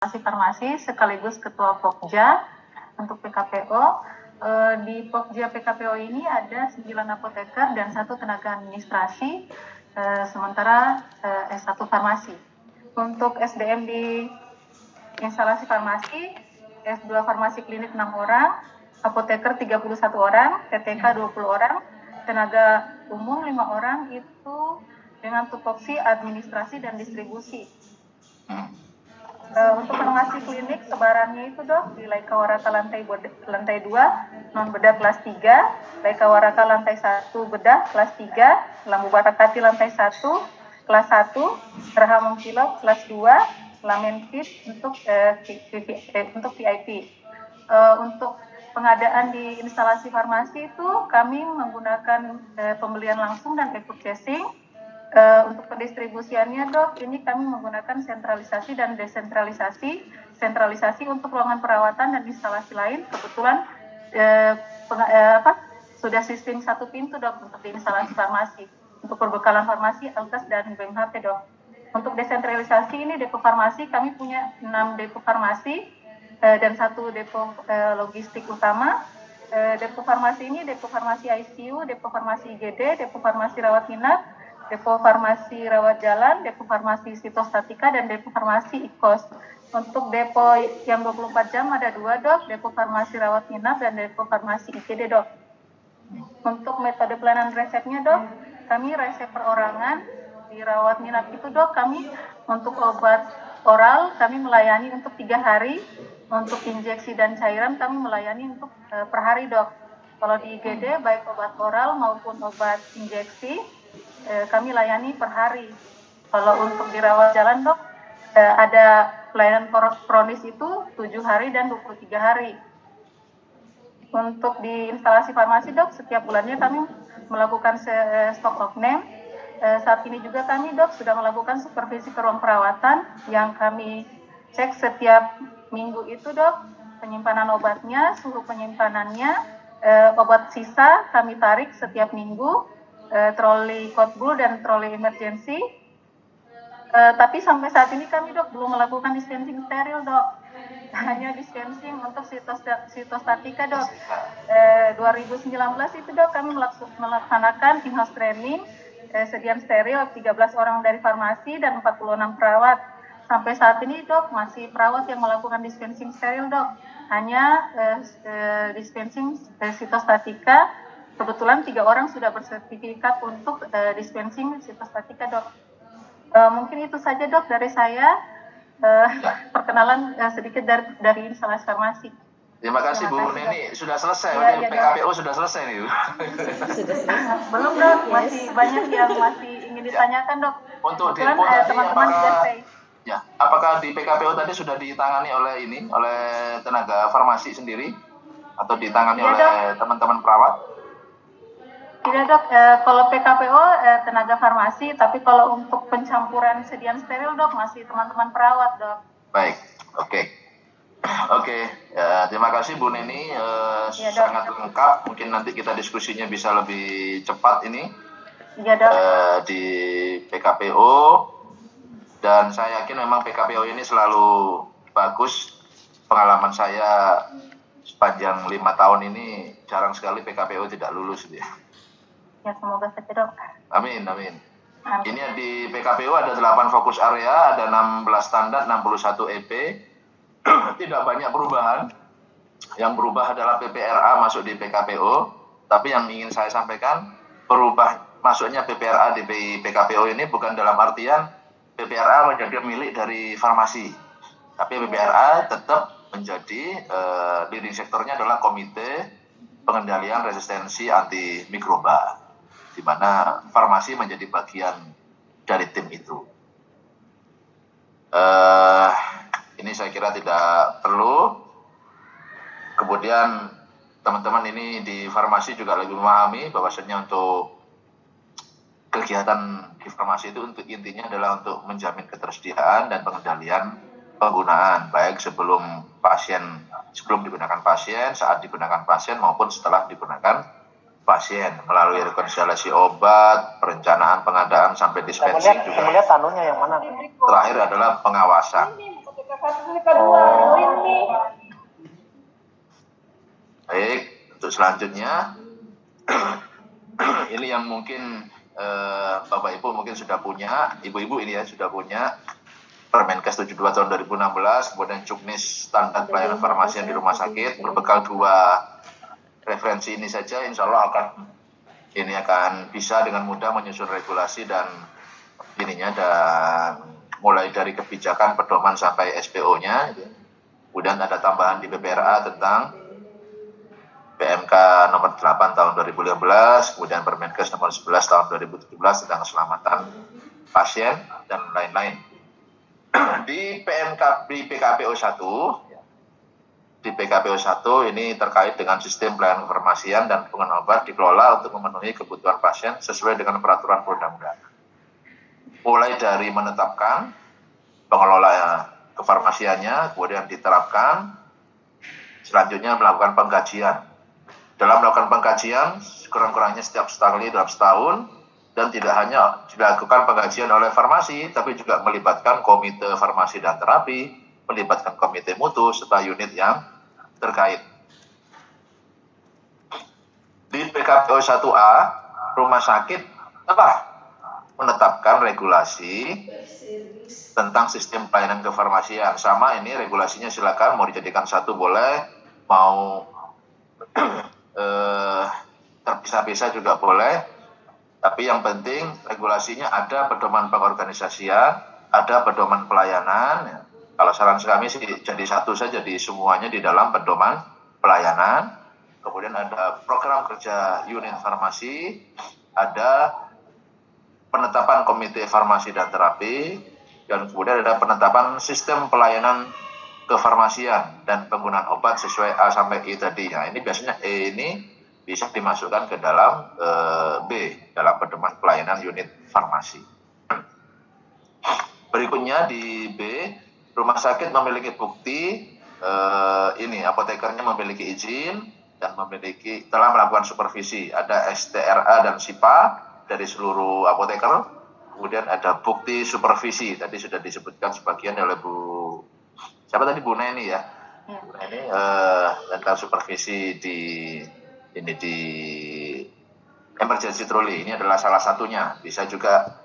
Farmasi sekaligus Ketua Pokja untuk PKPO. Di Pokja PKPO ini ada 9 apoteker dan 1 tenaga administrasi, sementara S1 farmasi. Untuk SDM di instalasi farmasi, S2 farmasi klinik 6 orang, apoteker 31 orang, TTK 20 orang, tenaga umum 5 orang, itu dengan tupoksi administrasi dan distribusi. Untuk farmasi klinik sebarannya itu dok di Laika Waraka lantai 2, non bedah kelas 3, Laika Waraka lantai 1 bedah kelas 3, Lambu Barakati lantai 1 kelas 1, Geraha Mongkilok kelas 2, Lamen Fit untuk VIP. Untuk pengadaan di instalasi farmasi itu kami menggunakan pembelian langsung dan e-purchasing. Untuk pendistribusiannya dok, ini kami menggunakan sentralisasi dan desentralisasi. Sentralisasi untuk ruangan perawatan dan instalasi lain, kebetulan sudah sistem 1 pintu dok untuk di instalasi farmasi. Untuk perbekalan farmasi, Alkas dan BMHP dok. Untuk desentralisasi ini depo farmasi, kami punya 6 depo farmasi dan 1 depo logistik utama. Depo farmasi ini depo farmasi ICU, depo farmasi IGD, depo farmasi rawat inap, depo farmasi rawat jalan, depo farmasi sitostatika, dan depo farmasi IKOS. Untuk depo yang 24 jam ada 2 dok, depo farmasi rawat inap dan depo farmasi IGD dok. Untuk metode pelayanan resepnya dok, kami resep perorangan. Di rawat inap itu dok, kami untuk obat oral kami melayani untuk 3 hari, untuk injeksi dan cairan kami melayani untuk per hari dok. Kalau di IGD baik obat oral maupun obat injeksi kami layani per hari. Kalau untuk dirawat jalan dok, ada pelayanan kronis itu 7 hari dan 23 hari. Untuk di instalasi farmasi dok, setiap bulannya kami melakukan stok of name. Saat ini juga kami dok sudah melakukan supervisi ke ruang perawatan yang kami cek setiap minggu itu dok, penyimpanan obatnya, suhu penyimpanannya, obat sisa kami tarik setiap minggu, troli Kotbul dan troli emergency. Tapi sampai saat ini kami dok belum melakukan dispensing steril dok, hanya dispensing untuk sitostatika dok. 2019 itu dok kami melaksanakan in-house training, sediaan steril 13 orang dari farmasi dan 46 perawat. Sampai saat ini dok masih perawat yang melakukan dispensing steril dok, hanya dispensing sitostatika. Kebetulan 3 orang sudah bersertifikat untuk dispensing sitostatika dok. Mungkin itu saja dok dari saya, perkenalan sedikit dari instalasi farmasi. Terima kasih Bu Neni, sudah selesai, ya, PKPO dok. Sudah selesai nih. Belum dok, masih banyak yang masih ingin ditanyakan dok. Untuk depo tadi apakah di PKPO tadi sudah ditangani oleh tenaga farmasi sendiri atau ditangani oleh teman-teman perawat? Tidak dok, kalau PKPO tenaga farmasi, tapi kalau untuk pencampuran sediaan steril dok masih teman-teman perawat dok. Baik, oke. Ya, terima kasih Bu Neni, sangat lengkap. Mungkin nanti kita diskusinya bisa lebih cepat ini. Iya dok. Di PKPO, dan saya yakin memang PKPO ini selalu bagus. Pengalaman saya sepanjang 5 tahun ini jarang sekali PKPO tidak lulus dia. Ya semoga saja dok. Amin. Ini di PKPO ada 8 fokus area, ada 16 standar, 61 EP. Tidak banyak perubahan. Yang berubah adalah PPRA masuk di PKPO. Tapi yang ingin saya sampaikan, masuknya PPRA di PKPO ini bukan dalam artian PPRA menjadi milik dari farmasi. Tapi PPRA tetap menjadi leading sektornya adalah Komite Pengendalian Resistensi Antimikroba, di mana farmasi menjadi bagian dari tim itu. Ini saya kira tidak perlu. Kemudian teman-teman ini di farmasi juga lebih memahami bahwasanya untuk kegiatan di farmasi itu untuk intinya adalah untuk menjamin ketersediaan dan pengendalian penggunaan, baik sebelum digunakan pasien, saat digunakan pasien maupun setelah digunakan pasien, melalui rekonsiliasi obat, perencanaan pengadaan sampai dispensing juga. Saya melihat tanunya yang mana? Terakhir adalah pengawasan. Baik, untuk selanjutnya ini yang mungkin Bapak Ibu mungkin sudah punya, Ibu-Ibu ini ya sudah punya Permenkes 72 tahun 2016, kemudian Juknis standar pelayanan farmasi di rumah sakit, berbekal 2 referensi ini saja, insya Allah akan bisa dengan mudah menyusun regulasi dan mulai dari kebijakan pedoman sampai SPO-nya. Kemudian ada tambahan di PPRA tentang PMK nomor 8 tahun 2015, kemudian Permenkes nomor 11 tahun 2017 tentang keselamatan pasien dan lain-lain. Di PKPO 1 ini terkait dengan sistem pelayanan kefarmasian dan pengelolaan obat dikelola untuk memenuhi kebutuhan pasien sesuai dengan peraturan perundang-undangan. Mulai dari menetapkan pengelola kefarmasiannya, kemudian diterapkan, selanjutnya melakukan pengkajian. Dalam melakukan pengkajian, kurang-kurangnya setiap sekali dalam setahun, dan tidak hanya dilakukan pengkajian oleh farmasi, tapi juga melibatkan komite farmasi dan terapi, melibatkan komite mutu, serta unit yang terkait. Di PKPO 1A, rumah sakit telah menetapkan regulasi tentang sistem pelayanan kefarmasian. Sama ini regulasinya silakan, mau dijadikan satu boleh, mau terpisah-pisah juga boleh, tapi yang penting regulasinya ada pedoman pengorganisasian, ada pedoman pelayanan. Kalau saran kami sih jadi satu saja, di semuanya di dalam pedoman pelayanan. Kemudian ada program kerja unit farmasi, ada penetapan komite farmasi dan terapi, dan kemudian ada penetapan sistem pelayanan kefarmasian dan penggunaan obat sesuai A sampai I tadi. Nah, ini biasanya E ini bisa dimasukkan ke dalam B, dalam pedoman pelayanan unit farmasi. Berikutnya di B, rumah sakit memiliki bukti, apotekernya memiliki izin dan telah melakukan supervisi. Ada STRA dan SIPA dari seluruh apoteker. Kemudian ada bukti supervisi, tadi sudah disebutkan sebagian oleh siapa tadi, Bu Neni ya? Bu Neni tentang supervisi di emergency trolley, ini adalah salah satunya. Bisa juga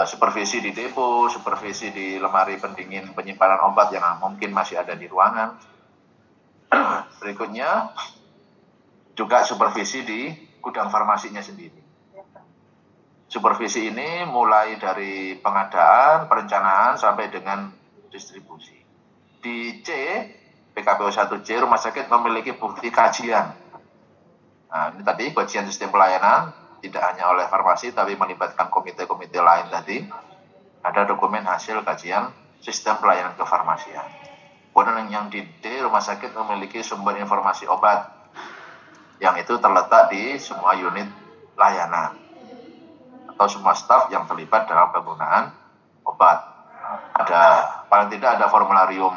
supervisi di depo, supervisi di lemari pendingin penyimpanan obat yang mungkin masih ada di ruangan. Berikutnya juga supervisi di gudang farmasinya sendiri. Supervisi ini mulai dari pengadaan, perencanaan sampai dengan distribusi. Di C, PKPO 1C, rumah sakit memiliki bukti kajian. Nah, ini tadi kajian sistem pelayanan, tidak hanya oleh farmasi, tapi melibatkan komite-komite lain tadi. Ada dokumen hasil kajian sistem pelayanan kefarmasian. Kemudian yang di D, rumah sakit memiliki sumber informasi obat, yang itu terletak di semua unit layanan atau semua staf yang terlibat dalam penggunaan obat. Paling tidak ada formularium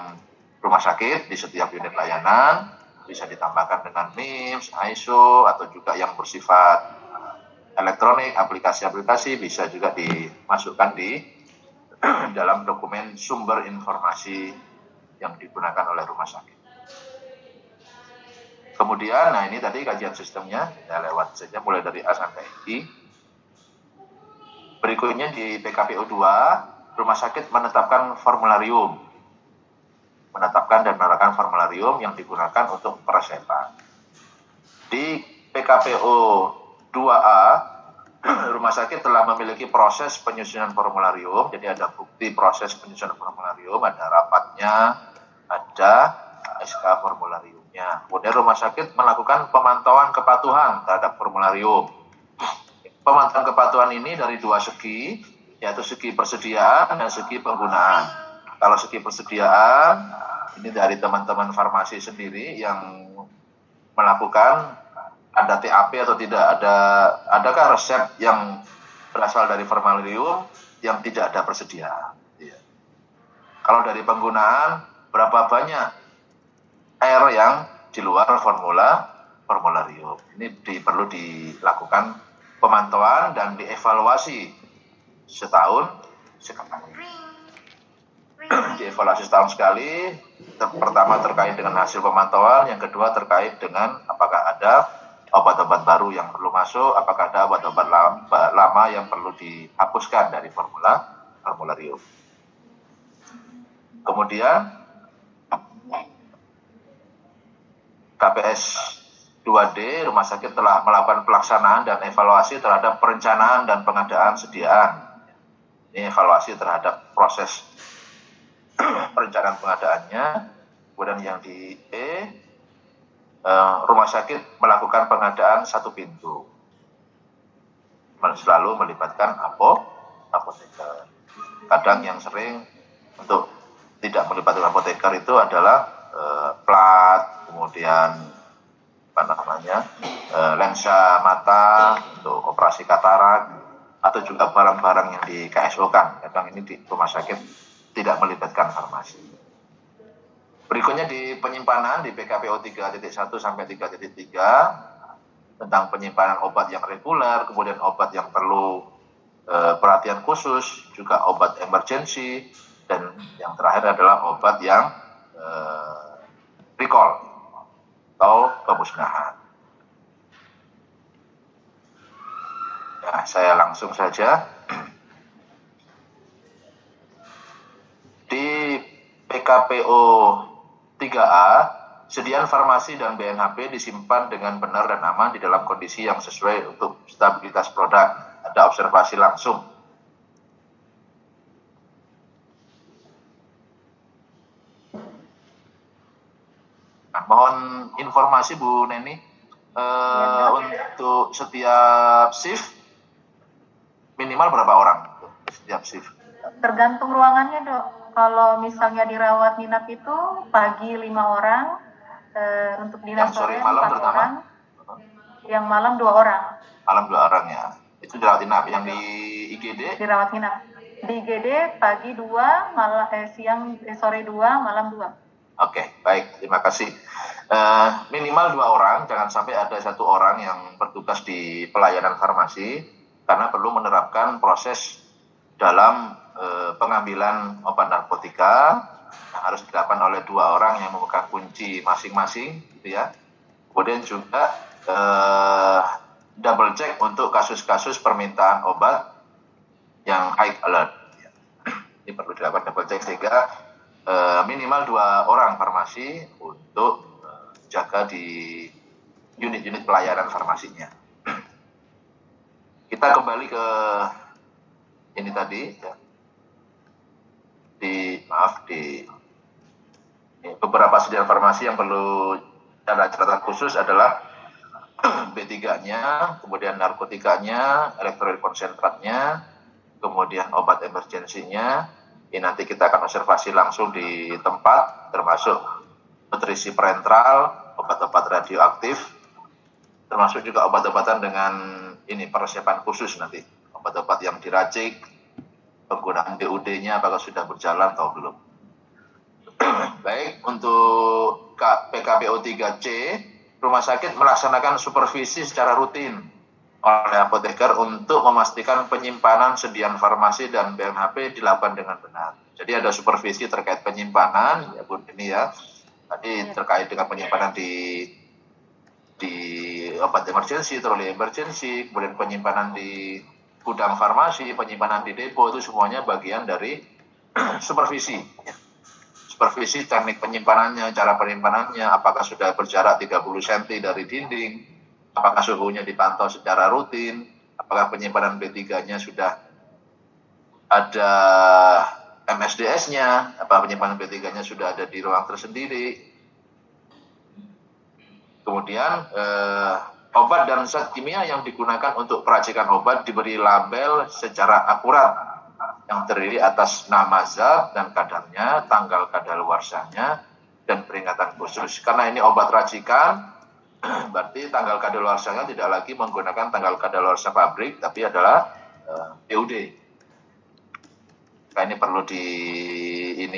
rumah sakit di setiap unit layanan, bisa ditambahkan dengan MIMS, ISO, atau juga yang bersifat elektronik, aplikasi-aplikasi bisa juga dimasukkan di dalam dokumen sumber informasi yang digunakan oleh rumah sakit. Kemudian, nah ini tadi kajian sistemnya, ya lewat saja mulai dari A sampai I. Berikutnya di PKPO 2, rumah sakit menetapkan formularium. Menetapkan dan menerapkan formularium yang digunakan untuk pereseptan. Di PKPO 2A, rumah sakit telah memiliki proses penyusunan formularium. Jadi ada bukti proses penyusunan formularium, ada rapatnya, ada SK formulariumnya. Kemudian rumah sakit melakukan pemantauan kepatuhan terhadap formularium. Pemantauan kepatuhan ini dari 2 segi, yaitu segi persediaan dan segi penggunaan. Kalau segi persediaan, ini dari teman-teman farmasi sendiri yang melakukan, ada TAP atau tidak, adakah resep yang berasal dari formularium yang tidak ada persediaan. Ya. Kalau dari penggunaan, berapa banyak air yang di luar formularium. Ini perlu dilakukan pemantauan dan dievaluasi setahun sekali. dievaluasi setahun sekali. Pertama terkait dengan hasil pemantauan, yang kedua terkait dengan apakah ada obat-obat baru yang perlu masuk, apakah ada obat-obat lama yang perlu dihapuskan dari formularium. Kemudian KPS 2D Rumah Sakit telah melakukan pelaksanaan dan evaluasi terhadap perencanaan dan pengadaan sediaan. Ini evaluasi terhadap proses perencanaan pengadaannya. Kemudian yang di E, rumah sakit melakukan pengadaan satu pintu, selalu melibatkan apoteker. Kadang yang sering untuk tidak melibatkan apoteker itu adalah plat, kemudian lensa mata untuk operasi katarak, atau juga barang-barang yang di KSO kan. Kadang ini di rumah sakit tidak melibatkan farmasi. Berikutnya di penyimpanan di PKPO 3.1 sampai 3.3 tentang penyimpanan obat yang reguler, kemudian obat yang perlu perhatian khusus, juga obat emergency, dan yang terakhir adalah obat yang recall atau pemusnahan. Nah, saya langsung saja. Di PKPO 3A, sediaan farmasi dan BNHP disimpan dengan benar dan aman di dalam kondisi yang sesuai untuk stabilitas produk. Ada observasi langsung. Nah, mohon informasi Bu Neni, untuk setiap shift minimal berapa orang setiap shift? Tergantung ruangannya, Dok. Kalau misalnya dirawat inap itu pagi 5 orang, untuk dinas sore 4 orang, yang malam 2 orang. Malam 2 orang ya. Itu dirawat inap. Yang di IGD? Dirawat inap. Di IGD pagi 2, sore 2, malam 2. Oke, baik. Terima kasih. Minimal 2 orang, jangan sampai ada 1 orang yang bertugas di pelayanan farmasi, karena perlu menerapkan proses dalam pengambilan obat narkotika yang harus dilakukan oleh 2 orang yang memegang kunci masing-masing, gitu ya. Kemudian juga double check untuk kasus-kasus permintaan obat yang high alert. Ini perlu dilakukan double check sehingga minimal 2 orang farmasi untuk jaga di unit-unit pelayanan farmasinya. Kita kembali ke ini tadi ya. Di beberapa sediaan farmasi yang perlu catatan khusus adalah B3-nya, kemudian narkotikanya, elektrolit konsentratnya, kemudian obat emergensinya. Ini nanti kita akan observasi langsung di tempat, termasuk nutrisi parentral, obat-obat radioaktif, termasuk juga obat-obatan dengan ini persiapan khusus nanti, obat-obat yang diracik, penggunaan DUD-nya apakah sudah berjalan atau belum. Baik, untuk PKPO 3C, rumah sakit melaksanakan supervisi secara rutin oleh apoteker untuk memastikan penyimpanan sediaan farmasi dan BNHP dilakukan dengan benar. Jadi ada supervisi terkait penyimpanan, ya Bu, ini ya. Tadi terkait dengan penyimpanan di obat emergency, troli emergency, kemudian penyimpanan di gudang farmasi, penyimpanan di depo, itu semuanya bagian dari supervisi. Supervisi teknik penyimpanannya, cara penyimpanannya, apakah sudah berjarak 30 cm dari dinding, apakah suhunya dipantau secara rutin, apakah penyimpanan B3-nya sudah ada MSDS-nya, apakah penyimpanan B3-nya sudah ada di ruang tersendiri. Kemudian obat dan zat kimia yang digunakan untuk peracikan obat diberi label secara akurat yang terdiri atas nama zat dan kadarnya, tanggal kadaluarsanya, dan peringatan khusus. Karena ini obat racikan, berarti tanggal kadaluarsanya tidak lagi menggunakan tanggal kadaluarsa pabrik, tapi adalah PUD. Nah, ini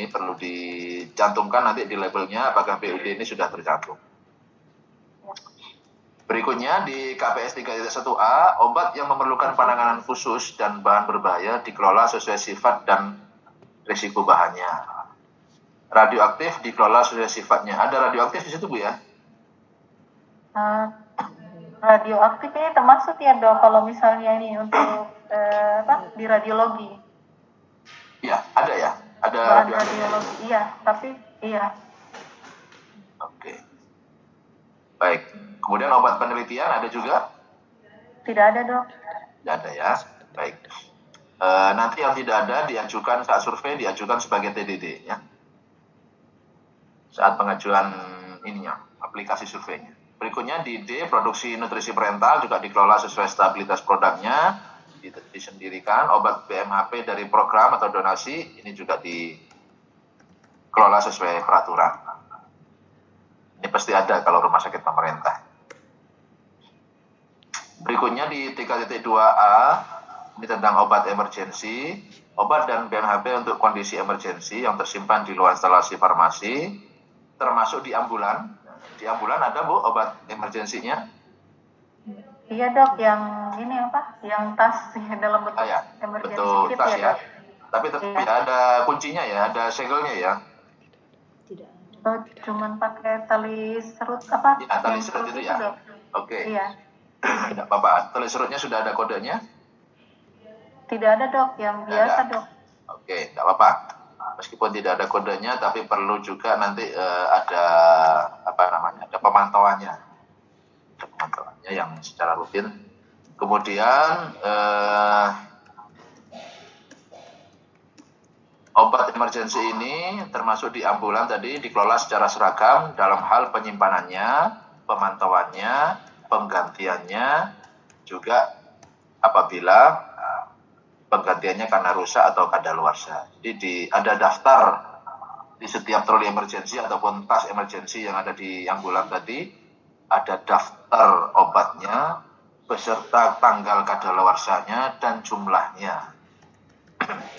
perlu dicantumkan nanti di labelnya apakah PUD ini sudah tercantum. Berikutnya di KPS 3.1A, obat yang memerlukan penanganan khusus dan bahan berbahaya dikelola sesuai sifat dan risiko bahannya. radioaktif dikelola sesuai sifatnya. Ada radioaktif di situ Bu ya? Radioaktif ini termasuk ya dok kalau misalnya ini untuk di radiologi. Iya, ada ya. Ada bahan radiologi, iya, tapi iya. Oke. Baik. Kemudian obat penelitian ada juga? Tidak ada dok. Tidak ada ya. Baik. Nanti yang tidak ada diajukan saat survei, diajukan sebagai TDD ya. Saat pengajuan ininya, aplikasi surveinya. Berikutnya di D, produksi nutrisi parental juga dikelola sesuai stabilitas produknya, disendirikan. Obat BMHP dari program atau donasi ini juga dikelola sesuai peraturan. Ini pasti ada kalau rumah sakit pemerintah. Berikutnya di 3.2a, ini tentang obat emergensi. Obat dan BMHP untuk kondisi emergensi yang tersimpan di luar instalasi farmasi, termasuk di ambulan. Di ambulan ada Bu obat emergensinya? Iya dok, yang ini apa? Yang tas dalam bentuk emergensi. Betul, kit tas ya. Dok. Tapi ya, ada kuncinya ya, ada segelnya ya. Tidak ada. Cuman pakai tali serut apa? Ya, tali serut itu ya. Oke. Iya. Tidak apa-apa. Tali serutnya sudah ada kodenya? Tidak ada dok, yang biasa dok. Oke, tidak apa-apa. Meskipun tidak ada kodenya, tapi perlu juga nanti ada ada pemantauannya, yang secara rutin. Kemudian obat emergensi ini termasuk di ambulan tadi dikelola secara seragam dalam hal penyimpanannya, pemantauannya, penggantiannya, juga apabila penggantiannya karena rusak atau kadaluarsa. Jadi ada daftar di setiap troli emergensi ataupun tas emergensi yang ada di ambulan tadi, ada daftar obatnya beserta tanggal kadaluarsanya dan jumlahnya.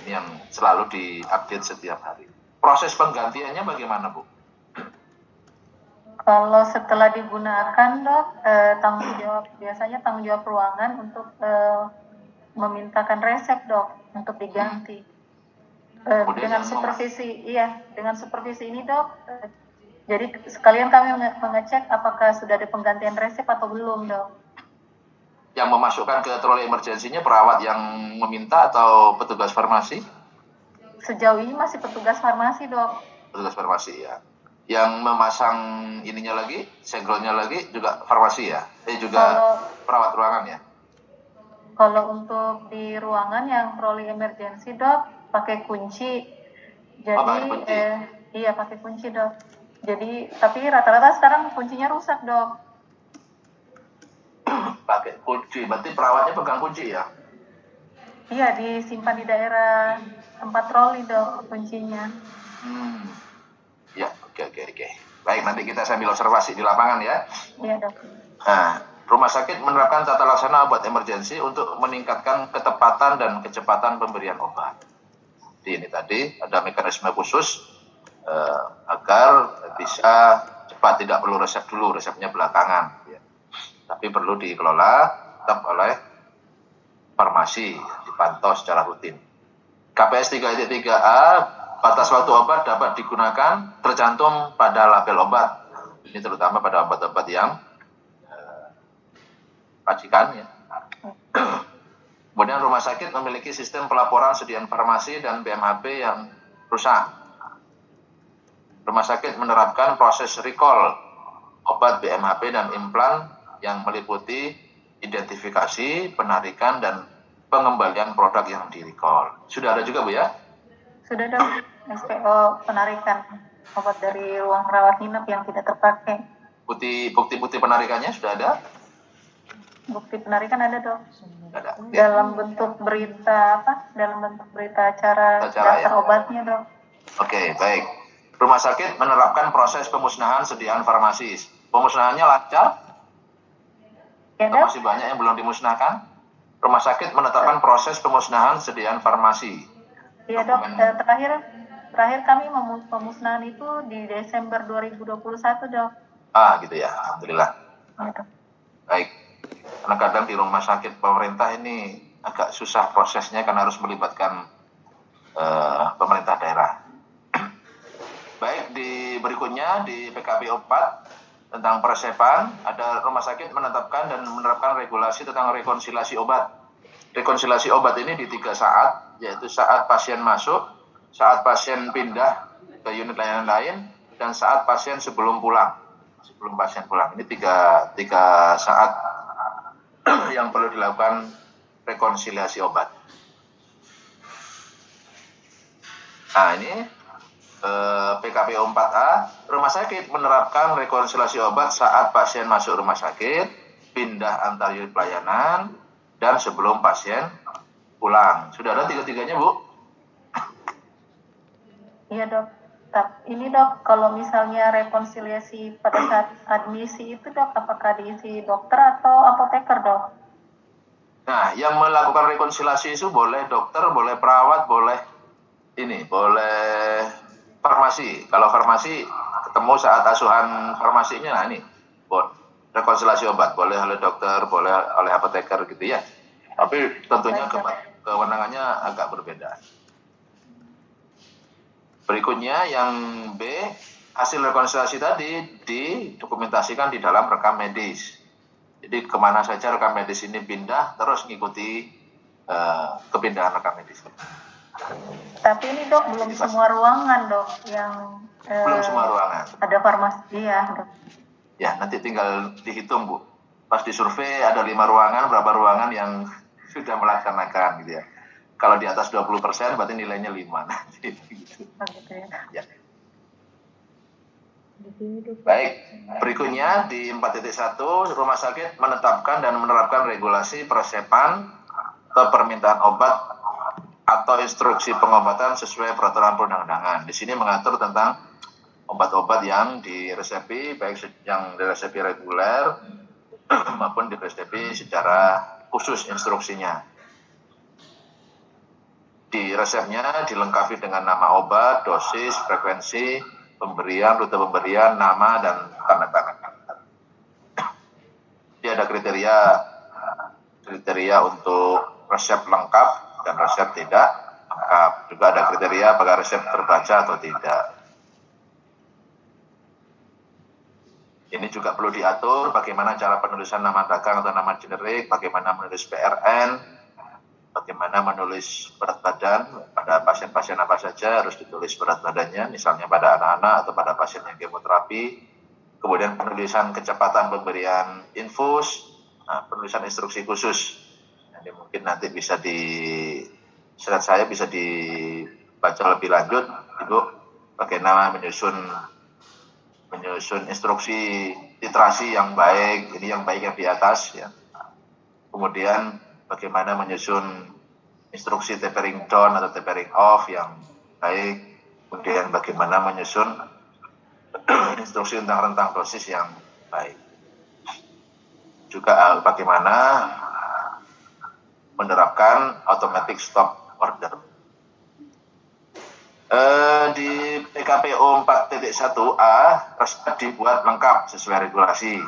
Ini yang selalu diupdate setiap hari. Proses penggantiannya bagaimana Bu? Kalau setelah digunakan dok, biasanya tanggung jawab ruangan untuk memintakan resep dok untuk diganti. Dengan supervisi, dengan supervisi ini dok. Jadi sekalian kami mengecek apakah sudah ada penggantian resep atau belum dok. Yang memasukkan ke troli emergensinya perawat yang meminta atau petugas farmasi? Sejauh ini masih petugas farmasi dok. Petugas farmasi ya. Yang memasang ininya lagi, segelnya lagi juga farmasi ya? Juga perawat ruangan ya? Kalau untuk di ruangan yang troli emergensi dok pakai kunci. Jadi pakai kunci dok. Jadi tapi rata-rata sekarang kuncinya rusak dok. Pakai kunci, berarti perawatnya pegang kunci ya? Iya, disimpan di daerah tempat troli dok kuncinya. Ya, oke. Baik, nanti kita sambil observasi di lapangan ya. Iya dok. Nah, rumah sakit menerapkan tata laksana obat emergensi untuk meningkatkan ketepatan dan kecepatan pemberian obat. Jadi ini tadi ada mekanisme khusus agar bisa cepat, tidak perlu resep dulu, resepnya belakangan. Ya. Tapi perlu dikelola tetap oleh farmasi, dipantau secara rutin. KPS 3.3a, batas waktu obat dapat digunakan tercantum pada label obat. Ini terutama pada obat-obat yang racikan ya. Kemudian rumah sakit memiliki sistem pelaporan sediaan farmasi dan BMHP yang rusak. Rumah sakit menerapkan proses recall obat BMHP dan implan yang meliputi identifikasi, penarikan, dan pengembalian produk yang di-recall. Sudah ada juga Bu ya? Sudah dok, SPO penarikan obat dari ruang rawat inap yang tidak terpakai. Bukti penarikannya sudah ada? Bukti penarikan ada dok. Ada. Dalam bentuk berita acara daftar obatnya dok. Oke, baik. Rumah sakit menerapkan proses pemusnahan sediaan farmasi. Pemusnahannya lancar? Ya, dok. Masih banyak yang belum dimusnahkan? Rumah sakit menetapkan proses pemusnahan sediaan farmasi. Iya dok. Terakhir kami pemusnahan itu di Desember 2021 dok. Gitu ya. Alhamdulillah. Ya, dok. Baik. Karena kadang di rumah sakit pemerintah ini agak susah prosesnya karena harus melibatkan pemerintah daerah. Baik. berikutnya di PKPO 4 tentang peresepan, ada rumah sakit menetapkan dan menerapkan regulasi tentang rekonsiliasi obat. Rekonsiliasi obat ini di 3 saat, yaitu saat pasien masuk, saat pasien pindah ke unit layanan lain, dan saat pasien sebelum pulang. Sebelum pasien pulang. Ini tiga saat yang perlu dilakukan rekonsiliasi obat. Nah, ini PKPO 4A, rumah sakit menerapkan rekonsiliasi obat saat pasien masuk rumah sakit, pindah antar unit pelayanan, dan sebelum pasien pulang. Sudah ada tiga-tiganya, Bu? Iya, Dok. Ini, Dok, kalau misalnya rekonsiliasi pada saat admisi itu, Dok, apakah diisi dokter atau apoteker, Dok? Nah, yang melakukan rekonsiliasi itu boleh dokter, boleh perawat, boleh farmasi. Kalau farmasi ketemu saat asuhan farmasinya, nah ini rekonsiliasi obat boleh oleh dokter, boleh oleh apoteker gitu ya. Tapi tentunya kewenangannya agak berbeda. Berikutnya yang B, hasil rekonsiliasi tadi didokumentasikan di dalam rekam medis. Jadi kemana saja rekam medis ini pindah, terus ngikuti kepindahan rekam medis. Tapi ini, Dok, belum semua ruangan, Dok, yang belum semua ruangan. Ada farmasi ya, Dok. Ya, nanti tinggal dihitung, Bu. Pas disurvei ada 5 ruangan, berapa ruangan yang sudah melaksanakan gitu ya. Kalau di atas 20% berarti nilainya 5. Gitu. Ya. Baik, berikutnya di 4.1, rumah sakit menetapkan dan menerapkan regulasi peresepan atau permintaan obat atau instruksi pengobatan sesuai peraturan perundang-undangan. Di sini mengatur tentang obat-obat yang diresepi, baik yang diresepi reguler maupun diresepi secara khusus instruksinya. Di resepnya dilengkapi dengan nama obat, dosis, frekuensi pemberian, rute pemberian, nama, dan tanda tangan. Jadi ada kriteria untuk resep lengkap dan resep tidak lengkap. Juga ada kriteria apakah resep terbaca atau tidak. Ini juga perlu diatur bagaimana cara penulisan nama dagang atau nama generik, bagaimana menulis PRN, bagaimana menulis berat badan pada pasien-pasien apa saja harus ditulis berat badannya, misalnya pada anak-anak atau pada pasien yang kemoterapi. Kemudian penulisan kecepatan pemberian infus, penulisan instruksi khusus. Ini mungkin nanti bisa slide saya bisa dibaca lebih lanjut, Ibu, bagaimana menyusun instruksi titrasi yang baik, ini yang baik yang di atas ya. Kemudian bagaimana menyusun instruksi tapering down atau tapering off yang baik, kemudian bagaimana menyusun instruksi tentang rentang dosis yang baik. Juga bagaimana menerapkan automatic stop order. Di PKPO 4.1A resep dibuat lengkap sesuai regulasi.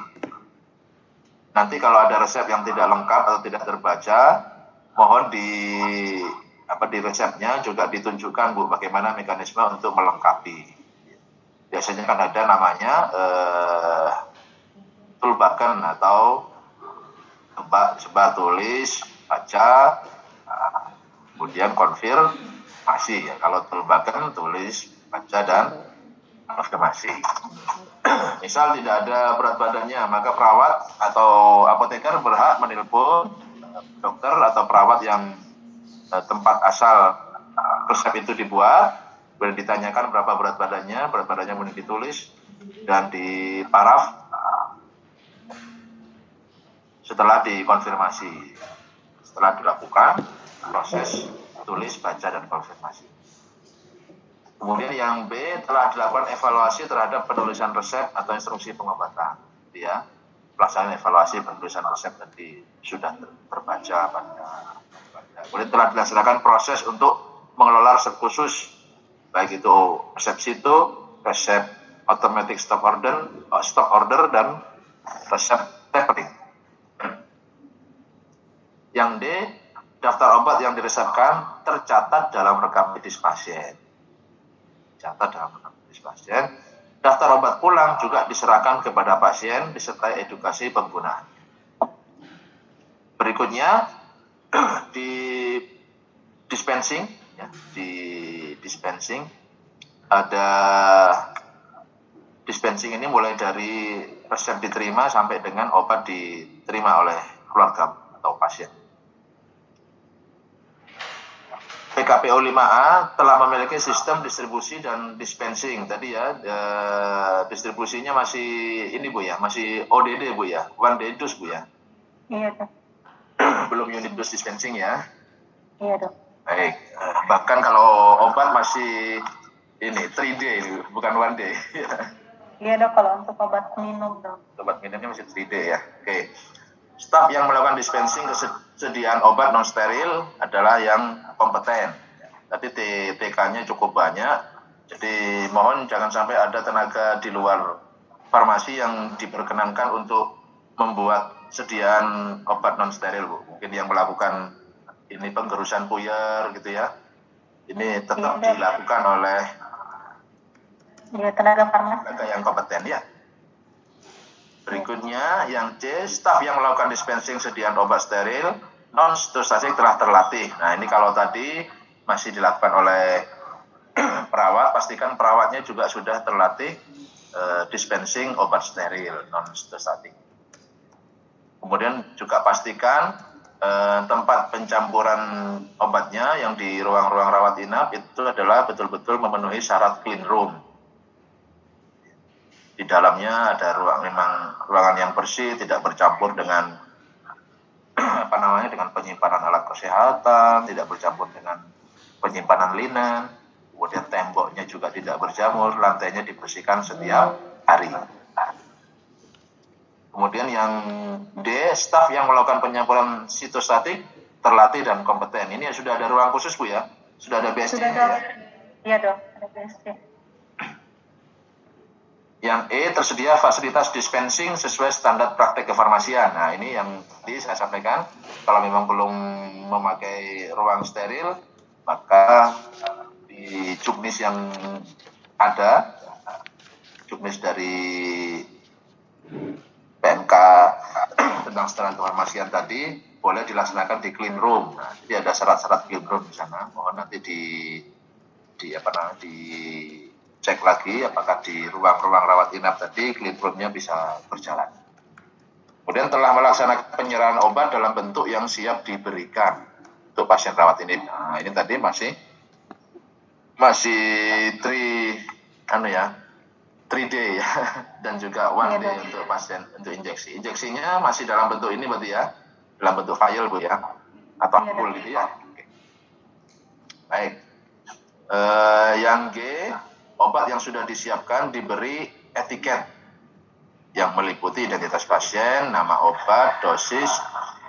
Nanti kalau ada resep yang tidak lengkap atau tidak terbaca, mohon di resepnya juga ditunjukkan, Bu, bagaimana mekanisme untuk melengkapi. Biasanya kan ada namanya tulbakan atau coba tulis, baca, kemudian konfirmasi ya. Kalau tulbakan tulis, baca, dan konfirmasi. Misal tidak ada berat badannya, maka perawat atau apoteker berhak menelpon dokter atau perawat yang tempat asal resep itu dibuat, kemudian ditanyakan berapa berat badannya kemudian ditulis dan diparaf setelah dikonfirmasi, setelah dilakukan proses tulis, baca, dan konfirmasi. Kemudian yang B, telah dilakukan evaluasi terhadap penulisan resep atau instruksi pengobatan. Ya, pelaksanaan evaluasi penulisan resep tadi sudah terbaca pada. Kemudian telah dilaksanakan proses untuk mengelola resep khusus, baik itu resep situ, resep automatic stop order, dan resep tapering. Yang D, daftar obat yang diresepkan tercatat dalam rekam medis pasien. Daftar obat pulang juga diserahkan kepada pasien disertai edukasi penggunaan. Berikutnya di dispensing, ya, di dispensing ada dispensing ini mulai dari resep diterima sampai dengan obat diterima oleh keluarga atau pasien. PKPO 5A telah memiliki sistem distribusi dan dispensing. Tadi ya, distribusinya masih ini Bu ya, masih ODD Bu ya, one day dose Bu ya. Iya dok. Belum unit dose dispensing ya. Iya dok. Baik, bahkan kalau obat masih ini 3D, bukan one day. Iya dok, kalau untuk obat minum dok. Obat minumnya masih 3D ya. Oke. Staf yang melakukan dispensing kesediaan obat non steril adalah yang kompeten. Tadi TK-nya cukup banyak, jadi mohon jangan sampai ada tenaga di luar farmasi yang diperkenankan untuk membuat sediaan obat non steril Bu. Mungkin yang melakukan ini penggerusan puyer gitu ya. Ini tetap dilakukan oleh tenaga farmasi. Tenaga yang kompeten ya. Berikutnya yang C, staf yang melakukan dispensing sediaan obat steril non stochastic telah terlatih. Nah ini kalau tadi masih dilakukan oleh perawat, pastikan perawatnya juga sudah terlatih dispensing obat steril non stochastic. Kemudian juga pastikan tempat pencampuran obatnya yang di ruang-ruang rawat inap itu adalah betul-betul memenuhi syarat clean room. Di dalamnya ada ruangan yang bersih, tidak bercampur dengan dengan penyimpanan alat kesehatan, tidak bercampur dengan penyimpanan linen, kemudian temboknya juga tidak berjamur, lantainya dibersihkan setiap hari. Kemudian yang D, staf yang melakukan penyampuran sitostatik terlatih dan kompeten. Ini sudah ada ruang khusus Bu ya? Sudah ada BSC ya? Iya dok, ada BSC. Yang E, tersedia fasilitas dispensing sesuai standar praktek kefarmasian. Nah ini yang tadi saya sampaikan, kalau memang belum memakai ruang steril, maka di juknis yang ada, juknis dari PMK tentang standar kefarmasian tadi, boleh dilaksanakan di clean room. Nah, jadi ada syarat-syarat clean room di sana. Mohon nanti cek lagi apakah di ruang-ruang rawat inap tadi clean room-nya bisa berjalan. Kemudian telah melaksanakan penyerahan obat dalam bentuk yang siap diberikan untuk pasien rawat inap. Nah, ini tadi masih 3D ya, dan juga 1 day untuk pasien untuk injeksi. Injeksinya masih dalam bentuk ini berarti ya, dalam bentuk vial Bu ya, atau ampul gitu ya. Oke. Baik. Yang G, obat yang sudah disiapkan diberi etiket yang meliputi identitas pasien, nama obat, dosis,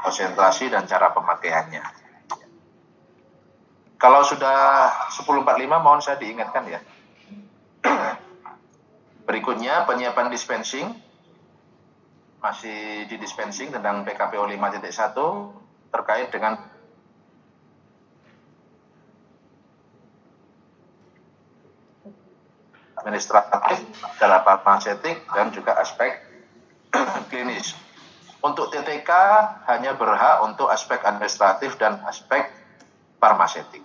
konsentrasi, dan cara pemakaiannya. Kalau sudah 10.45 mohon saya diingatkan ya. Berikutnya penyiapan dispensing, masih di dispensing tentang PKPO 5.1 terkait dengan administratif, dalam farmaseutik, dan juga aspek klinis. Untuk TTK hanya berhak untuk aspek administratif dan aspek farmaseutik.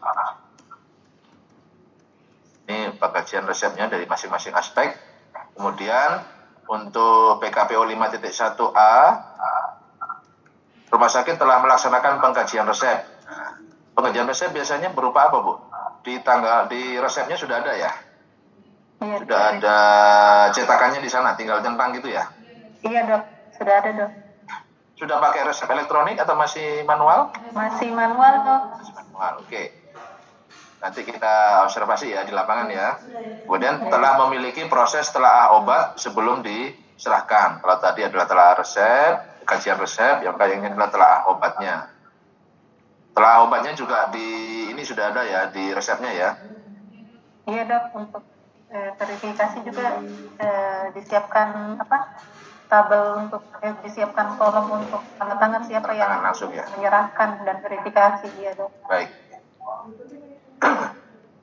Ini pengkajian resepnya dari masing-masing aspek. Kemudian untuk PKPO 5.1A, rumah sakit telah melaksanakan pengkajian resep. Pengkajian resep biasanya berupa apa Bu? Di resepnya sudah ada ya? Iya, sudah ada cetakannya di sana, tinggal centang gitu ya? Iya dok, sudah ada dok. Sudah pakai resep elektronik atau masih manual? Masih manual dok. Masih manual, oke. Nanti kita observasi ya di lapangan ya. Kemudian telah memiliki proses telaah obat sebelum diserahkan. Kalau tadi adalah telaah resep, kajian resep, yang kayaknya adalah telaah obatnya. Telaah obatnya juga ini sudah ada ya di resepnya ya? Iya dok, untuk verifikasi juga disiapkan tabel untuk disiapkan kolom untuk tanda tangan siapa yang langsung ya? menyerahkan dan verifikasi ya dok. Baik.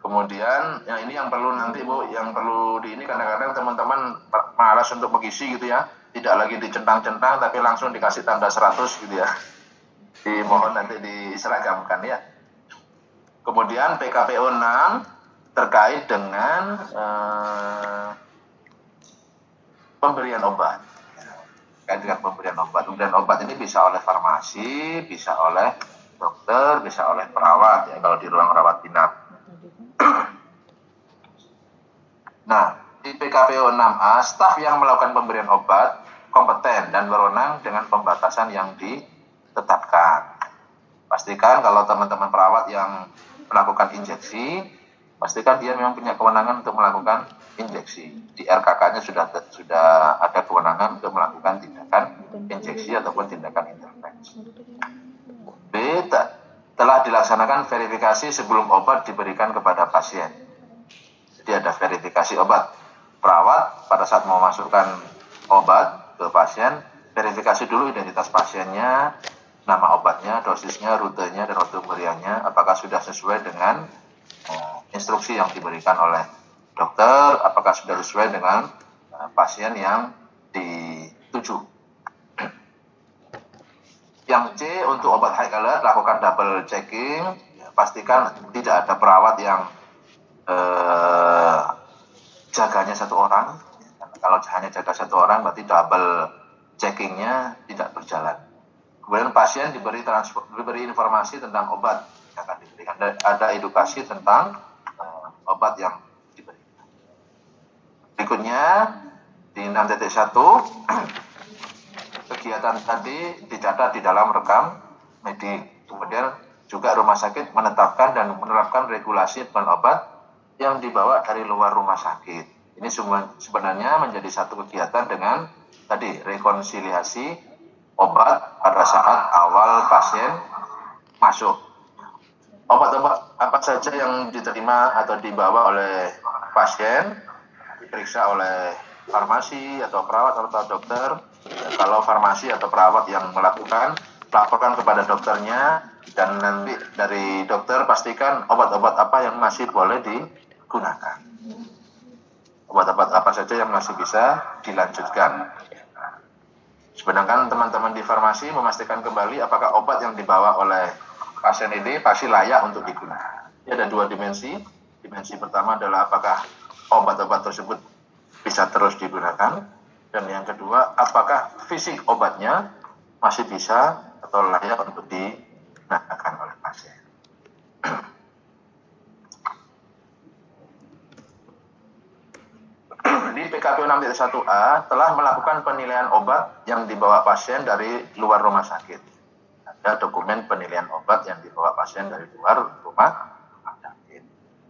Kemudian yang ini yang perlu nanti Bu, yang perlu di ini kadang-kadang teman-teman malas untuk mengisi gitu ya, tidak lagi dicentang-centang tapi langsung dikasih tanda 100 gitu ya. Dimohon nanti diseragamkan ya. Kemudian PKPO 6 terkait dengan pemberian obat. Terkait dengan pemberian obat. Pemberian obat ini bisa oleh farmasi, bisa oleh dokter, bisa oleh perawat ya kalau di ruang rawat inap. Nah, di PKPO 6A, staf yang melakukan pemberian obat kompeten dan berwenang dengan pembatasan yang ditetapkan. Pastikan kalau teman-teman perawat yang melakukan injeksi, pastikan dia memang punya kewenangan untuk melakukan injeksi. Di RKK-nya sudah ada kewenangan untuk melakukan tindakan injeksi ataupun tindakan intervensi. B. Telah dilaksanakan verifikasi sebelum obat diberikan kepada pasien. Jadi ada verifikasi obat. Perawat pada saat mau masukkan obat ke pasien, verifikasi dulu identitas pasiennya, nama obatnya, dosisnya, rutenya, dan waktu pemberiannya, apakah sudah sesuai dengan instruksi yang diberikan oleh dokter, apakah sudah sesuai dengan pasien yang dituju. Yang C, untuk obat high alert, lakukan double checking, pastikan tidak ada perawat yang jaganya satu orang. Kalau hanya jaga satu orang, berarti double checkingnya tidak berjalan. Kemudian pasien diberi informasi tentang obat yang akan diberikan. Ada edukasi tentang obat yang diberikan. Berikutnya di 6.1 kegiatan tadi dicatat di dalam rekam medik. Kemudian juga rumah sakit menetapkan dan menerapkan regulasi dan obat yang dibawa dari luar rumah sakit. Ini sebenarnya menjadi satu kegiatan dengan tadi rekonsiliasi obat pada saat awal pasien masuk. Obat-obat apa saja yang diterima atau dibawa oleh pasien diperiksa oleh farmasi atau perawat atau dokter. Kalau farmasi atau perawat yang melakukan, laporkan kepada dokternya, dan nanti dari dokter pastikan obat-obat apa yang masih boleh digunakan. Obat-obat apa saja yang masih bisa dilanjutkan. Sedangkan teman-teman di farmasi memastikan kembali apakah obat yang dibawa oleh pasien ini pasti layak untuk digunakan. Ini ada dua dimensi. Dimensi pertama adalah apakah obat-obat tersebut bisa terus digunakan. Dan yang kedua, apakah fisik obatnya masih bisa atau layak untuk digunakan oleh pasien. Di PKPO 6.1A telah melakukan penilaian obat yang dibawa pasien dari luar rumah sakit. Ada dokumen penilaian obat yang dibawa pasien dari luar rumah sakit.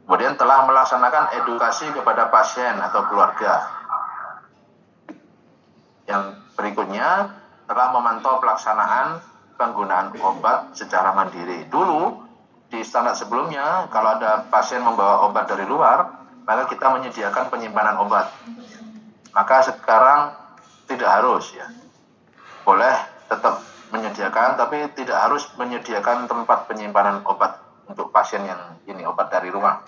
Kemudian telah melaksanakan edukasi kepada pasien atau keluarga. Yang berikutnya telah memantau pelaksanaan penggunaan obat secara mandiri. Dulu di standar sebelumnya kalau ada pasien membawa obat dari luar, maka kita menyediakan penyimpanan obat. Maka sekarang tidak harus ya. Boleh tetap menyediakan, tapi tidak harus menyediakan tempat penyimpanan obat untuk pasien yang ini obat dari rumah.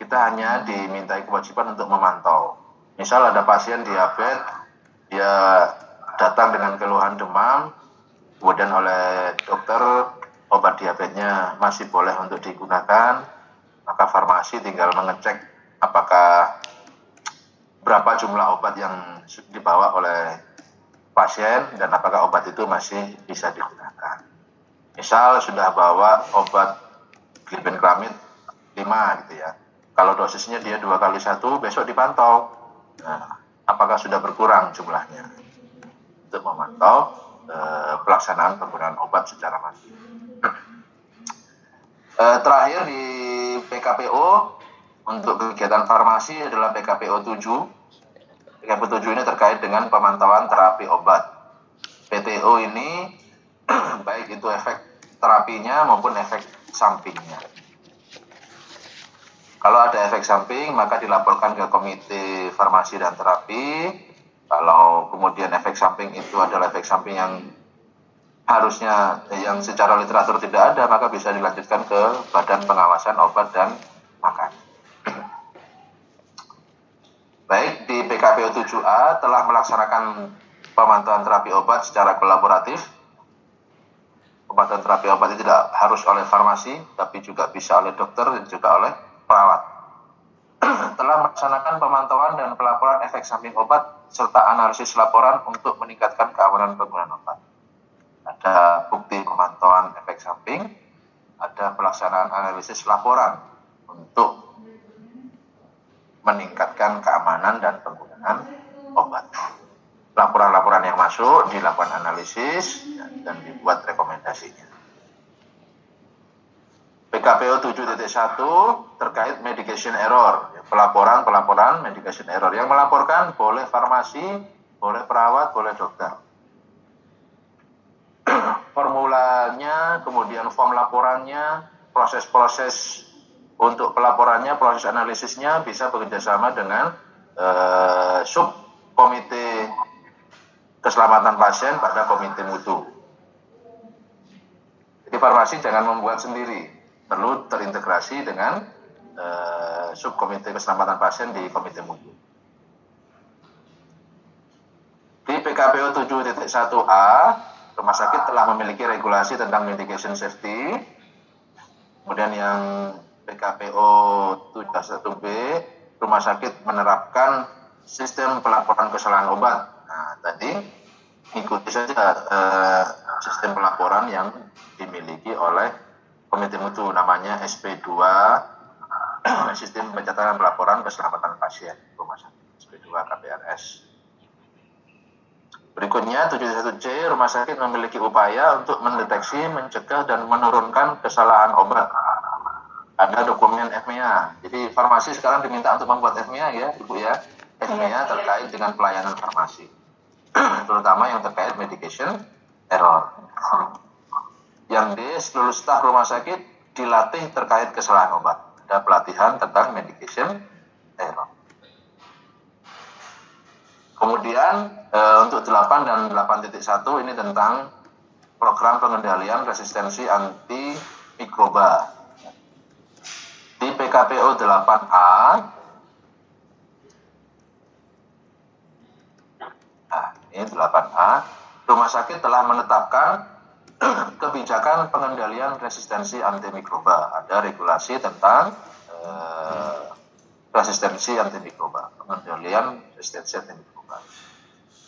Kita hanya dimintai kewajiban untuk memantau. Misal ada pasien diabetes, dia datang dengan keluhan demam, kemudian oleh dokter obat diabetesnya masih boleh untuk digunakan, maka farmasi tinggal mengecek apakah berapa jumlah obat yang dibawa oleh pasien dan apakah obat itu masih bisa digunakan. Misal sudah bawa obat glibenclamid 5 gitu ya. Kalau dosisnya dia 2x1, besok dipantau. Nah, apakah sudah berkurang jumlahnya? Untuk memantau pelaksanaan penggunaan obat secara mandiri. Terakhir di PKPO untuk kegiatan farmasi adalah PKPO 7. PKPO 7 ini terkait dengan pemantauan terapi obat. PTO ini baik itu efek terapinya maupun efek sampingnya. Kalau ada efek samping maka dilaporkan ke Komite Farmasi dan Terapi. Kalau kemudian efek samping itu adalah efek samping yang harusnya yang secara literatur tidak ada, maka bisa dilanjutkan ke Badan Pengawasan Obat dan Makanan. PKPO 7A telah melaksanakan pemantauan terapi obat secara kolaboratif. Pemantauan terapi obat itu tidak harus oleh farmasi, tapi juga bisa oleh dokter dan juga oleh perawat. Telah melaksanakan pemantauan dan pelaporan efek samping obat serta analisis laporan untuk meningkatkan keamanan penggunaan obat. Ada bukti pemantauan efek samping, ada pelaksanaan analisis laporan untuk meningkatkan keamanan dan penggunaan obat. Laporan-laporan yang masuk dilakukan analisis dan dibuat rekomendasinya. PKPO 7.1 terkait medication error, pelaporan medication error. Yang melaporkan boleh farmasi, boleh perawat, boleh dokter. Formulanya, kemudian form laporannya, proses-proses untuk pelaporannya, proses analisisnya bisa bekerjasama dengan subkomite keselamatan pasien pada komite mutu. Jadi farmasi jangan membuat sendiri, perlu terintegrasi dengan subkomite keselamatan pasien di komite mutu. Di PKPO 7.1A, rumah sakit telah memiliki regulasi tentang medication safety. Kemudian yang PKPO 7.1B, rumah sakit menerapkan sistem pelaporan kesalahan obat. Nah, tadi ikuti saja sistem pelaporan yang dimiliki oleh komite mutu, namanya SP2, sistem pencatatan pelaporan keselamatan pasien rumah sakit, SP2 KPRS. Berikutnya 7.1C, rumah sakit memiliki upaya untuk mendeteksi, mencegah, dan menurunkan kesalahan obat. Ada dokumen FMEA. Jadi farmasi sekarang diminta untuk membuat FMEA ya, Ibu ya. FMEA terkait dengan pelayanan farmasi. Terutama yang terkait medication error. Yang D, seluruh staf rumah sakit dilatih terkait kesalahan obat. Ada pelatihan tentang medication error. Kemudian untuk 8 dan 8.1 ini tentang program pengendalian resistensi antimikroba. Di PKPO 8A, nah ini 8A, rumah sakit telah menetapkan kebijakan pengendalian resistensi antimikroba. Ada regulasi tentang resistensi antimikroba, pengendalian resistensi antimikroba.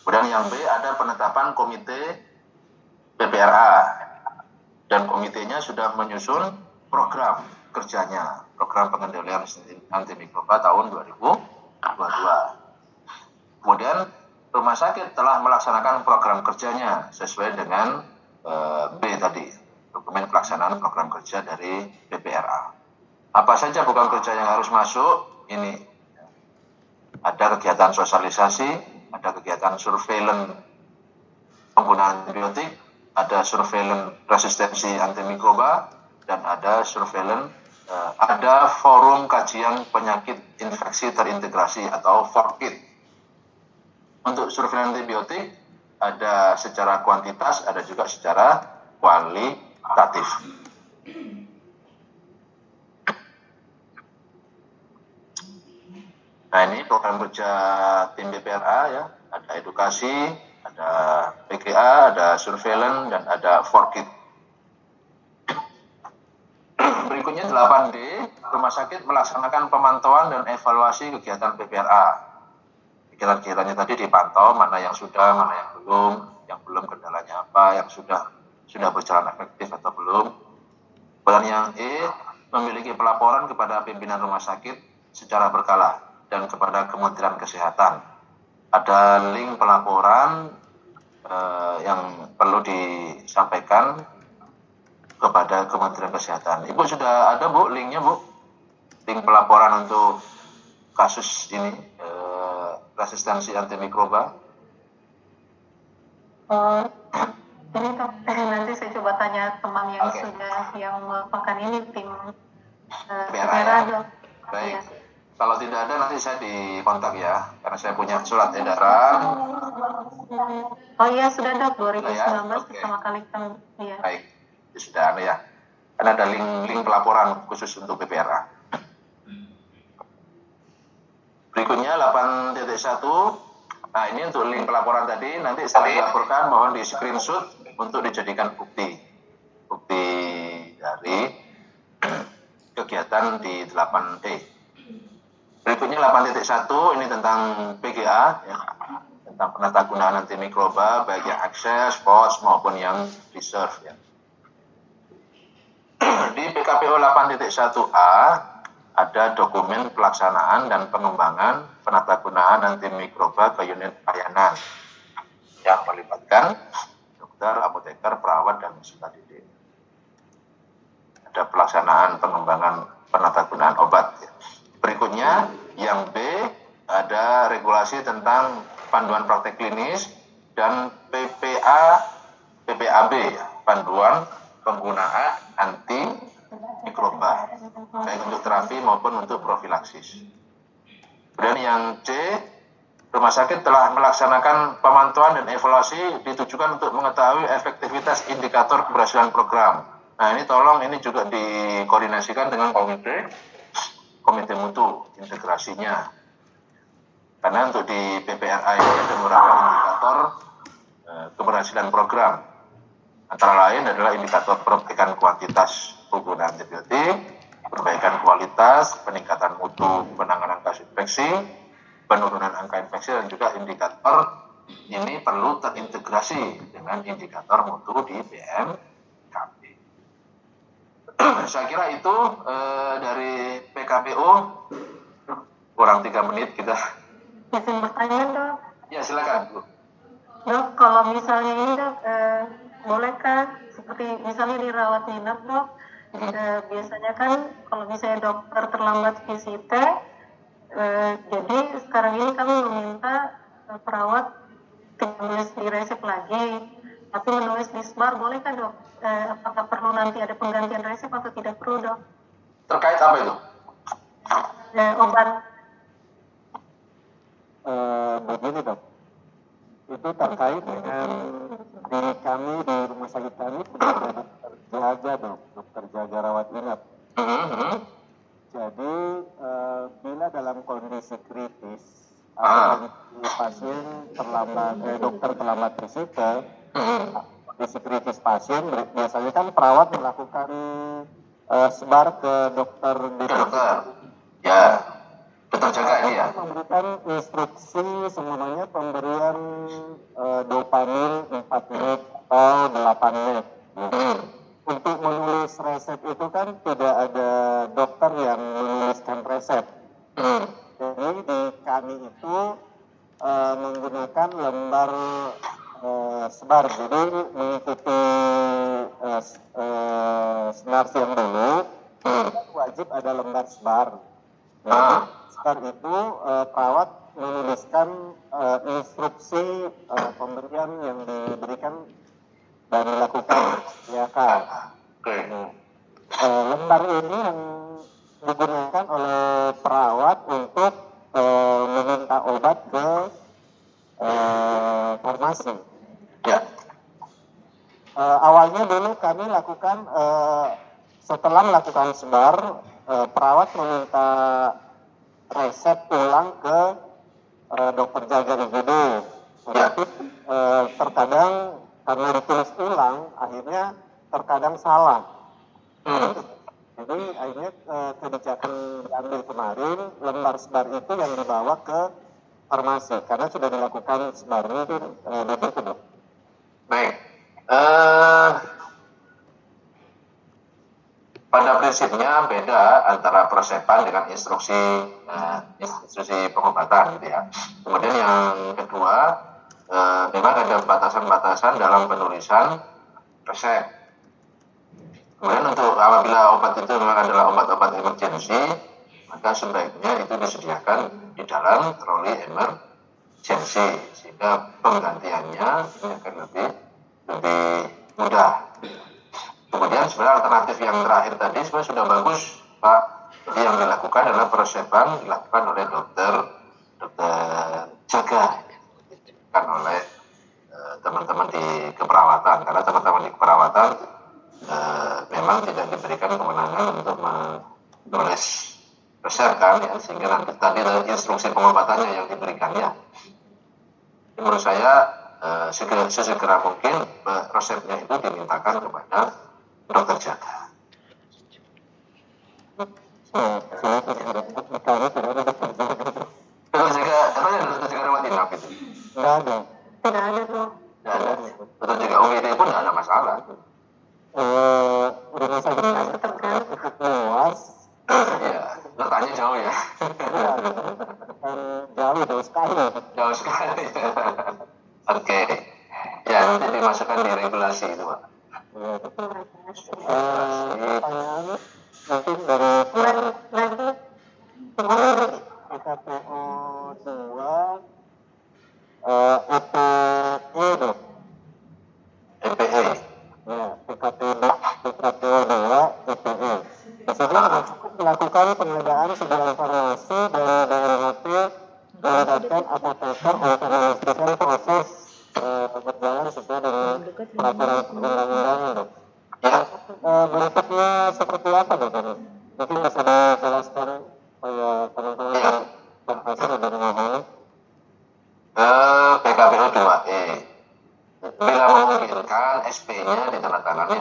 Kemudian yang B, ada penetapan komite PPRA, dan komitenya sudah menyusun program kerjanya, program pengendalian antimikroba tahun 2022. Kemudian rumah sakit telah melaksanakan program kerjanya sesuai dengan B tadi, dokumen pelaksanaan program kerja dari PPRA. Apa saja program kerja yang harus masuk? Ini ada kegiatan sosialisasi, ada kegiatan surveillance penggunaan antibiotik, ada surveillance resistensi antimikroba, dan ada surveillance, ada forum kajian penyakit infeksi terintegrasi atau FORKIT. Untuk surveillance antibiotik ada secara kuantitas, ada juga secara kualitatif. Nah ini program kerja tim BPRA ya, ada edukasi, ada PGA, ada surveillance, dan ada FORKIT. Berikutnya 8D, rumah sakit melaksanakan pemantauan dan evaluasi kegiatan PPRA. Kegiatan-kegiatannya tadi dipantau, mana yang sudah, mana yang belum kendalanya apa, yang sudah berjalan efektif atau belum. Dan yang E, memiliki pelaporan kepada pimpinan rumah sakit secara berkala dan kepada Kementerian Kesehatan. Ada link pelaporan yang perlu disampaikan kepada Kementerian Kesehatan. Ibu sudah ada Bu linknya Bu? Link pelaporan untuk kasus ini, resistensi antimikroba. Ini dok, nanti saya coba tanya teman yang sudah melakukan ini, tim PPRA dok. Baik. Ya. Kalau tidak ada nanti saya dikontak ya, karena saya punya surat edaran. Oh iya sudah dok, 2019 ya? pertama kali kita. Ya. Baik, sudah ada ya. Karena ada link pelaporan khusus untuk PPRA. Berikutnya 8.1. Nah, ini untuk link pelaporan tadi, nanti setelah dilaporkan mohon di screenshot untuk dijadikan bukti dari kegiatan di 8E. Berikutnya 8.1 ini tentang PGA, ya, tentang penata gunaan antimikroba baik yang akses, pos maupun yang reserve. Ya. Di PKPO 8.1A ada dokumen pelaksanaan dan pengembangan penata gunaan antimikroba ke unit pelayanan yang melibatkan dokter, apoteker, perawat, dan peserta didik. Ada pelaksanaan pengembangan penata gunaan obat. Ya. Berikutnya yang B ada regulasi tentang panduan praktek klinis dan PPAB, ya, panduan penggunaan anti mikroba baik untuk terapi maupun untuk profilaksis. Kemudian yang C, rumah sakit telah melaksanakan pemantauan dan evaluasi ditujukan untuk mengetahui efektivitas indikator keberhasilan program. Nah, ini tolong ini juga dikoordinasikan dengan komite mutu integrasinya. Karena untuk di PPRA ini ada beberapa indikator keberhasilan program. Antara lain adalah indikator perbaikan kuantitas penggunaan antibiotik, perbaikan kualitas, peningkatan mutu penanganan kasus infeksi, penurunan angka infeksi, dan juga indikator ini perlu terintegrasi dengan indikator mutu di BNKB. Saya kira itu dari PKPO. Kurang 3 menit kita. Izin bertanya, Dok. Ya, silakan, Bu. Dok, kalau misalnya ini, Dok, bolehkah seperti misalnya dirawat inap, Dok? Biasanya kan kalau misalnya dokter terlambat VCT, jadi sekarang ini kami meminta perawat menulis di resep lagi, tapi menulis di SBAR, bolehkah, Dok? Apakah perlu nanti ada penggantian resep atau tidak perlu, Dok? Terkait apa itu? Obat. Begini, Dok, itu terkait dengan di kami di rumah sakit kami sudah ada dokter jaga, Dok, dokter jaga rawat inap. Jadi bila dalam kondisi kritis atau pasien terlambat, dokter terlambat VCT, kondisi kritis pasien biasanya kan perawat melakukan sebar ke dokter ya, dokter jaga ini ya, memberikan instruksi semuanya pemberian dopamil 4 menit atau 8 menit. Untuk menulis resep itu kan tidak ada dokter yang menuliskan resep. Jadi di kami itu menggunakan lembar sebar, jadi mengikuti SNARS yang dulu, wajib ada lembar sebar. Sebar itu perawat menuliskan instruksi pemberian yang diberikan dan dilakukan ya kan. Lembar ini yang digunakan oleh perawat untuk meminta obat ke farmasi. Ya. Awalnya dulu kami lakukan setelah melakukan sebar, perawat meminta resep ulang ke dokter jaga IGD. Tapi terkadang karena ditulis ulang, akhirnya terkadang salah. Jadi akhirnya kebijakan diambil kemarin, lembar sebar itu yang dibawa ke farmasi, karena sudah dilakukan sebarnya itu begitu, Dok. Baik. Pada prinsipnya beda antara prosepan dengan instruksi pengobatan, gitu ya. Kemudian yang kedua, memang ada batasan-batasan dalam penulisan resep. Kemudian untuk apabila obat itu memang adalah obat-obat emergensi, maka sebaiknya itu disediakan di dalam troli emergensi, sehingga penggantiannya ini akan lebih mudah. Kemudian sebenarnya alternatif yang terakhir tadi sebenarnya sudah bagus, Pak. Jadi yang dilakukan adalah prosepan dilakukan oleh dokter jaga, dilakukan oleh teman-teman di keperawatan, karena teman-teman di keperawatan memang tidak diberikan kewenangan untuk menulis resep kan ya, sehingga nanti tadi instruksi pengobatannya yang diberikan ya. Menurut saya sesegera mungkin resepnya itu dimintakan kepada dokter jaga. Dokter jaga, katanya dokter jaga rawat inap itu. Tidak ada. Tidak ada tuh. Tidak ada. Dokter jaga UGD pun tidak ada masalah. Rumah sakit Tetap kan. cukup luas. Ya, letaknya jauh ya. Jauh sekali. Jauh sekali. Oke. Ya, nanti dimasukkan di regulasi itu, Pak. Pertanyaan mungkin dari PKPO 2 EPE dok. EPE. Ya, PKPO 2 EPE. Maksudnya cukup melakukan pengadaan sebuah informasi dari DLHP melibatkan apoteker untuk memastikan proses berjalan sesuai dengan peraturan undang-undangan dok. Ya, Bentuknya seperti apa dok? Mungkin bisa dijelaskan supaya teman-teman informasi lebih memahami. PKPO 2E. Bila memungkinkan SP-nya ditandatangani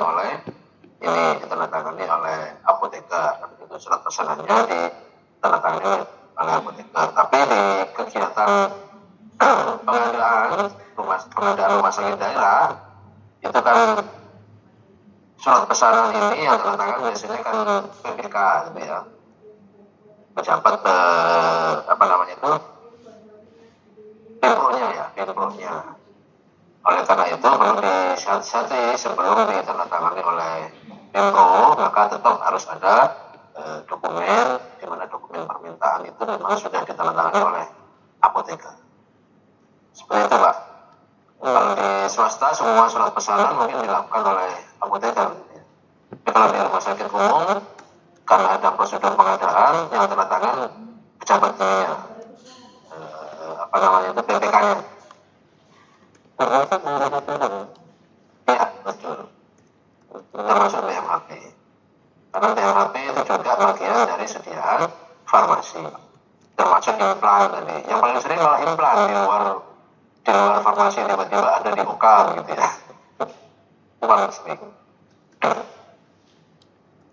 oleh apoteker. Itu surat pesanannya ditandatangani oleh apoteker. Tapi di kegiatan pengadaan rumah sakit daerah itu kan surat pesanan ini yang tanda tangan biasanya kan PPK gitu ya, pejabat Pempronya. Oleh karena itu perlu disiasati sebelum ditandatangani oleh Pempro, maka tetap harus ada dokumen, di mana dokumen permintaan itu memang sudah ditandatangani oleh apoteker. Seperti itu, Pak. Kalau di swasta semua surat pesanan mungkin dilakukan oleh apoteker. Tapi kalau di rumah sakit umum, karena ada prosedur pengadaan yang tanda tangan pejabatnya, itu PPK-nya. Termasuk DLHP dok. Ya, betul. Termasuk DMHP. Karena DMHP itu juga bagian dari sediaan farmasi. Termasuk implan tadi. Yang paling sering malah implan di luar farmasi tiba-tiba ada di lokal gitu ya. Itu paling sering.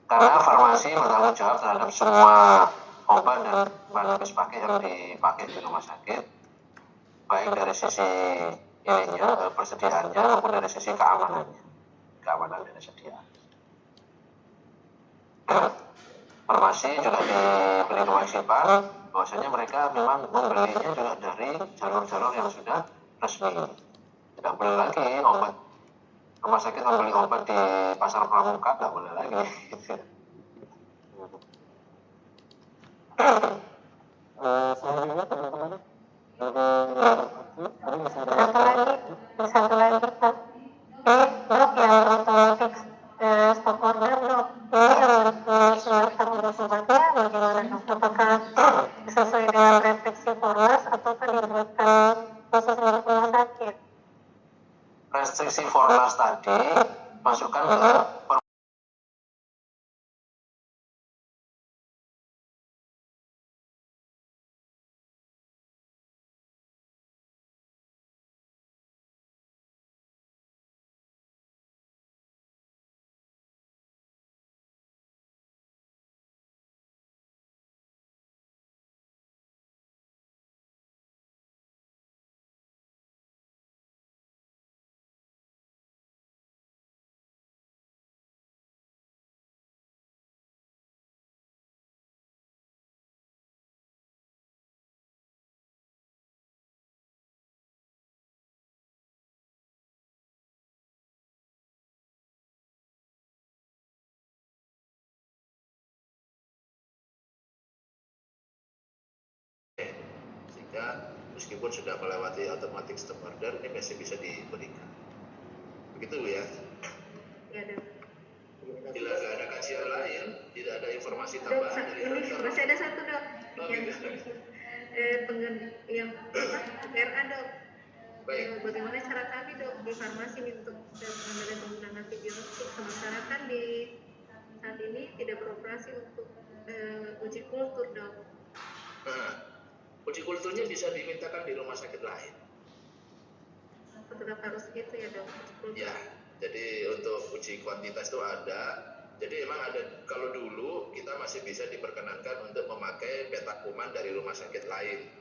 Karena farmasi bertanggung jawab terhadap semua obat dan bahan habis pakai yang dipakai di rumah sakit, baik dari sisi persediaannya maupun dari sisi keamanan dari sediaan. Farmasi juga diberi kewajiban bahwasanya mereka memang membelinya juga dari jalur-jalur yang sudah resmi. Tidak boleh lagi rumah sakit membeli obat di pasar pramuka, tidak boleh lagi. Selanjutnya teman-teman Satu lagi Pak. Dok yang otomatis stop order dok. Ini menyiapkan urus obatnya bagaimana dok? Apakah sesuai dengan restriksi Formas ataukah dibuatkan khusus untuk rumah sakit? Restriksi Fornas tadi masukkan ke sehingga meskipun sudah melewati automatic stop order ini masih bisa diberikan. Begitu ya. Ya dok. Bila nggak ada kajian lain, tidak ada informasi tambahan dari dokter. Masih ada satu dok. Yang PRA dok. Baik. Bagaimana cara kami dok di farmasi untuk mengenai penggunaan antibiotik sama masyarakat di saat ini tidak beroperasi untuk uji kultur, dok. Nah, uji kulturnya bisa dimintakan di rumah sakit lain. Tetap harus gitu ya, dok, uji kultur. Ya, jadi untuk uji kuantitas itu ada. Jadi emang ada, kalau dulu kita masih bisa diperkenankan untuk memakai peta kuman dari rumah sakit lain,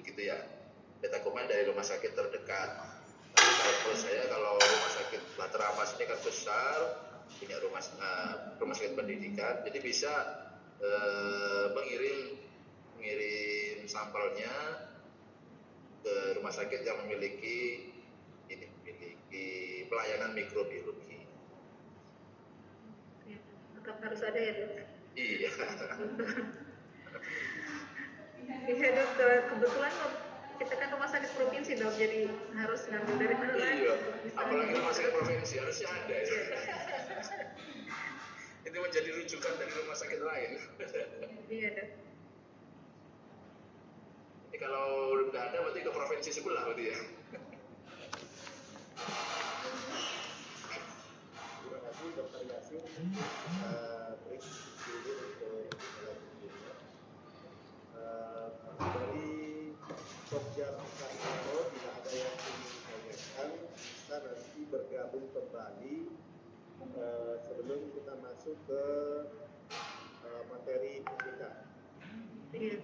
begitu ya, peta kuman dari rumah sakit terdekat. Tapi kalau menurut saya, kalau rumah sakit Lateran Mas ini kan besar, punya rumah sakit pendidikan, jadi bisa mengirim sampelnya ke rumah sakit yang memiliki pelayanan mikrobiologi. Tetap harus ada ya, dok? Iya. Iya, dok, kebetulan kita kan rumah sakit provinsi, dok, jadi harus ngambil dari mana lagi. Iya, apalagi rumah sakit provinsi harusnya ada ya. Itu menjadi rujukan dari rumah sakit lain. Iya, dok. Jadi kalau nggak ada berarti ke provinsi sebelah berarti ya. Terima kasih Dr. Yasin. Break dulu untuk selanjutnya. Dari Jogja Kasino, bila ada yang ingin ditanyakan, bisa nanti bergabung kembali sebelum kita masuk ke materi kita. Iya.